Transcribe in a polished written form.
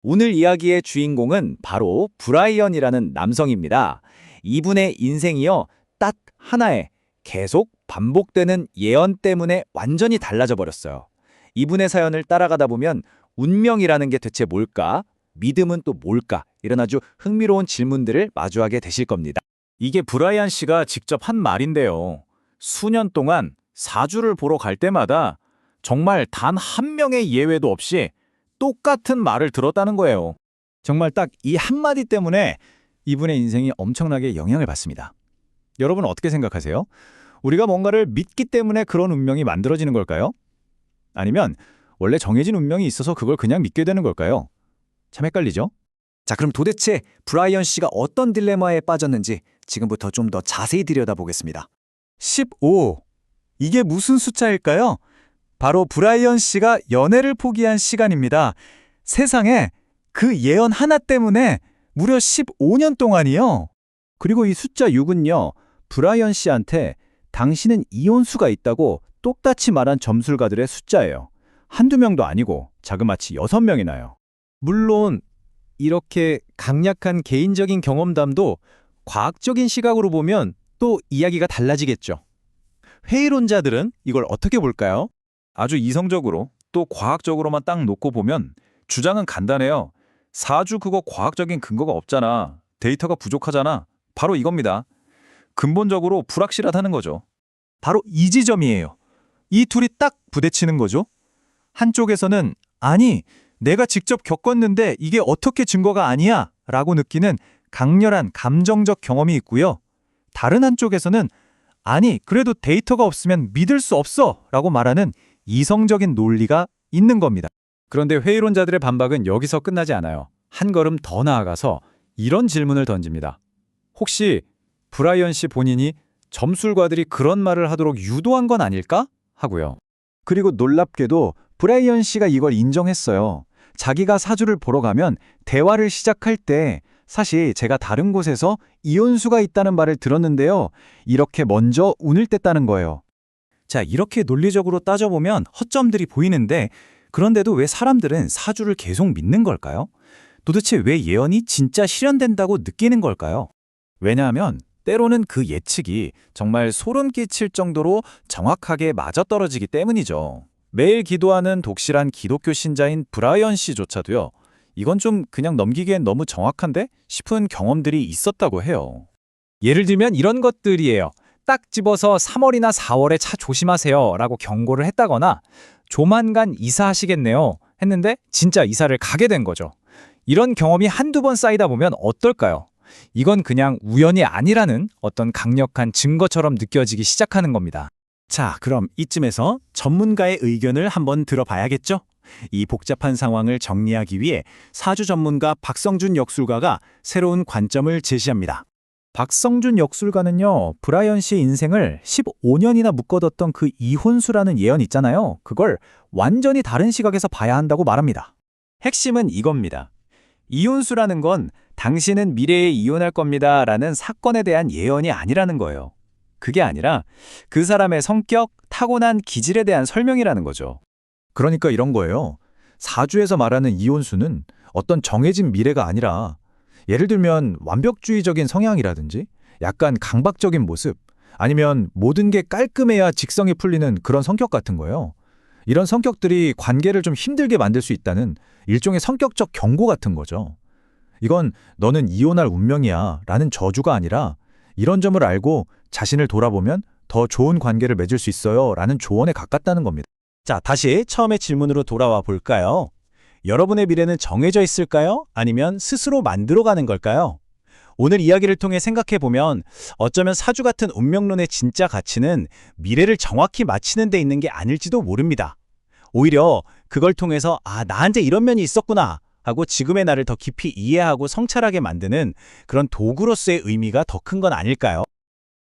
오늘 이야기의 주인공은 바로 브라이언이라는 남성입니다. 이분의 인생이요, 딱 하나의 계속 반복되는 예언 때문에 완전히 달라져 버렸어요. 이분의 사연을 따라가다 보면 운명이라는 게 대체 뭘까? 믿음은 또 뭘까? 이런 아주 흥미로운 질문들을 마주하게 되실 겁니다. 이게 브라이언 씨가 직접 한 말인데요. 수년 동안 사주를 보러 갈 때마다 정말 단 한 명의 예외도 없이 똑같은 말을 들었다는 거예요. 정말 딱 이 한마디 때문에 이분의 인생이 엄청나게 영향을 받습니다. 여러분 어떻게 생각하세요? 우리가 뭔가를 믿기 때문에 그런 운명이 만들어지는 걸까요? 아니면 원래 정해진 운명이 있어서 그걸 그냥 믿게 되는 걸까요? 참 헷갈리죠? 자, 그럼 도대체 브라이언 씨가 어떤 딜레마에 빠졌는지 지금부터 좀 더 자세히 들여다보겠습니다. 15. 이게 무슨 숫자일까요? 바로 브라이언 씨가 연애를 포기한 시간입니다. 세상에 그 예언 하나 때문에 무려 15년 동안이요. 그리고 이 숫자 6은요. 브라이언 씨한테 당신은 이혼수가 있다고 똑같이 말한 점술가들의 숫자예요. 한두 명도 아니고 자그마치 6명이나요. 물론 이렇게 강력한 개인적인 경험담도 과학적인 시각으로 보면 또 이야기가 달라지겠죠. 회의론자들은 이걸 어떻게 볼까요? 아주 이성적으로 또 과학적으로만 딱 놓고 보면 주장은 간단해요. 사주 그거 과학적인 근거가 없잖아. 데이터가 부족하잖아. 바로 이겁니다. 근본적으로 불확실하다는 거죠. 바로 이 지점이에요. 이 둘이 딱 부대치는 거죠. 한쪽에서는 아니, 내가 직접 겪었는데 이게 어떻게 증거가 아니야 라고 느끼는 강렬한 감정적 경험이 있고요. 다른 한쪽에서는 아니, 그래도 데이터가 없으면 믿을 수 없어 라고 말하는 이성적인 논리가 있는 겁니다. 그런데 회의론자들의 반박은 여기서 끝나지 않아요. 한 걸음 더 나아가서 이런 질문을 던집니다. 혹시 브라이언 씨 본인이 점술가들이 그런 말을 하도록 유도한 건 아닐까? 하고요. 그리고 놀랍게도 브라이언 씨가 이걸 인정했어요. 자기가 사주를 보러 가면 대화를 시작할 때 사실 제가 다른 곳에서 이혼수가 있다는 말을 들었는데요. 이렇게 먼저 운을 뗐다는 거예요. 자, 이렇게 논리적으로 따져보면 허점들이 보이는데 그런데도 왜 사람들은 사주를 계속 믿는 걸까요? 도대체 왜 예언이 진짜 실현된다고 느끼는 걸까요? 왜냐하면 때로는 그 예측이 정말 소름 끼칠 정도로 정확하게 맞아떨어지기 때문이죠. 매일 기도하는 독실한 기독교 신자인 브라이언 씨조차도요. 이건 좀 그냥 넘기기엔 너무 정확한데 싶은 경험들이 있었다고 해요. 예를 들면 이런 것들이에요. 딱 집어서 3월이나 4월에 차 조심하세요 라고 경고를 했다거나 조만간 이사하시겠네요 했는데 진짜 이사를 가게 된 거죠. 이런 경험이 한두 번 쌓이다 보면 어떨까요? 이건 그냥 우연이 아니라는 어떤 강력한 증거처럼 느껴지기 시작하는 겁니다. 자, 그럼 이쯤에서 전문가의 의견을 한번 들어봐야겠죠? 이 복잡한 상황을 정리하기 위해 사주 전문가 박성준 역술가가 새로운 관점을 제시합니다. 박성준 역술가는요, 브라이언 씨의 인생을 15년이나 묶어뒀던 그 이혼수라는 예언 있잖아요. 그걸 완전히 다른 시각에서 봐야 한다고 말합니다. 핵심은 이겁니다. 이혼수라는 건 당신은 미래에 이혼할 겁니다 라는 사건에 대한 예언이 아니라는 거예요. 그게 아니라 그 사람의 성격, 타고난 기질에 대한 설명이라는 거죠. 그러니까 이런 거예요. 사주에서 말하는 이혼수는 어떤 정해진 미래가 아니라 예를 들면 완벽주의적인 성향이라든지 약간 강박적인 모습 아니면 모든 게 깔끔해야 직성이 풀리는 그런 성격 같은 거예요. 이런 성격들이 관계를 좀 힘들게 만들 수 있다는 일종의 성격적 경고 같은 거죠. 이건 너는 이혼할 운명이야 라는 저주가 아니라 이런 점을 알고 자신을 돌아보면 더 좋은 관계를 맺을 수 있어요 라는 조언에 가깝다는 겁니다. 자, 다시 처음의 질문으로 돌아와 볼까요? 여러분의 미래는 정해져 있을까요? 아니면 스스로 만들어가는 걸까요? 오늘 이야기를 통해 생각해보면 어쩌면 사주 같은 운명론의 진짜 가치는 미래를 정확히 맞히는 데 있는 게 아닐지도 모릅니다. 오히려 그걸 통해서 나한테 이런 면이 있었구나 하고 지금의 나를 더 깊이 이해하고 성찰하게 만드는 그런 도구로서의 의미가 더 큰 건 아닐까요?